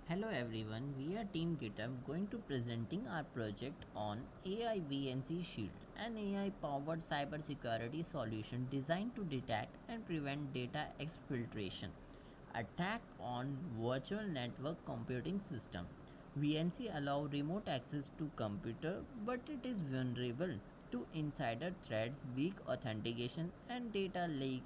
Hello everyone, we are Team GitHub going to presenting our project on AI VNC Shield, an AI powered cybersecurity solution designed to detect and prevent data exfiltration, attack on virtual network computing system. VNC allow remote access to computer, but it is vulnerable to insider threats, weak authentication and data leak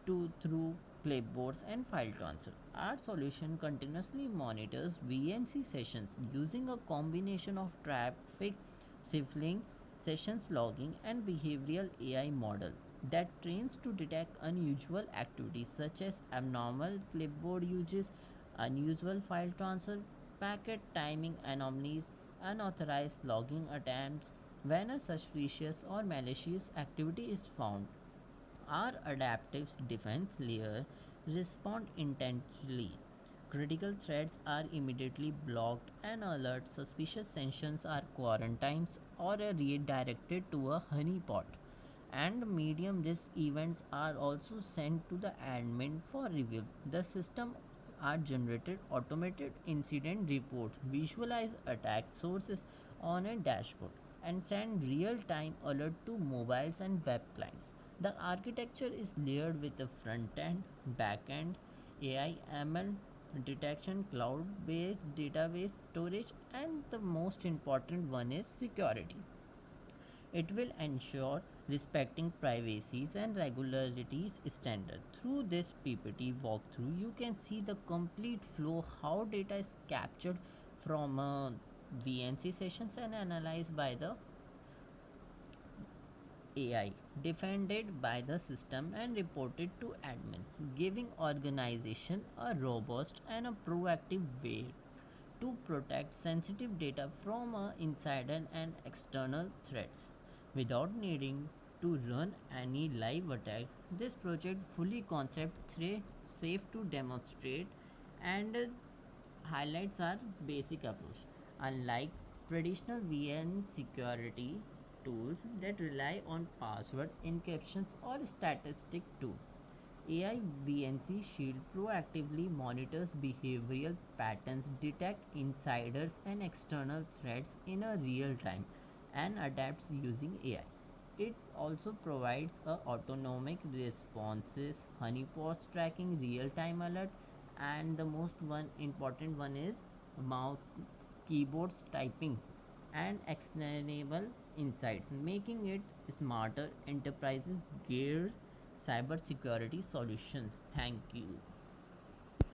to through clipboards and file transfer. Our solution continuously monitors VNC sessions using a combination of traffic sifting, sessions logging, and behavioral AI model that trains to detect unusual activities such as abnormal clipboard uses, unusual file transfer, packet timing anomalies, unauthorized logging attempts when a suspicious or malicious activity is found. Our adaptive defense layer respond intentionally. Critical threads are immediately blocked and alert suspicious sessions are quarantined or are redirected to a honeypot. And medium risk events are also sent to the admin for review. The system are generated automated incident reports, visualize attack sources on a dashboard, and send real-time alert to mobiles and web clients. The architecture is layered with a front end, back end, AI ML detection, cloud based database storage, and the most important one is security. It will ensure respecting privacies and regularities standard. Through this PPT walkthrough, you can see the complete flow how data is captured from VNC sessions and analyzed by the AI, defended by the system and reported to admins, giving organization a robust and a proactive way to protect sensitive data from insider and external threats without needing to run any live attack. This project fully concept 3 safe to demonstrate and highlights our basic approach. Unlike traditional VN security tools that rely on password encryptions or statistic too, AI VNC Shield proactively monitors behavioral patterns, detect insiders and external threats in a real time, and adapts using AI. It also provides a autonomic responses, honeypots tracking real-time alert, and the most one important one is mouse keyboards typing and extendable insights, making it smarter enterprises geared cybersecurity solutions. Thank you.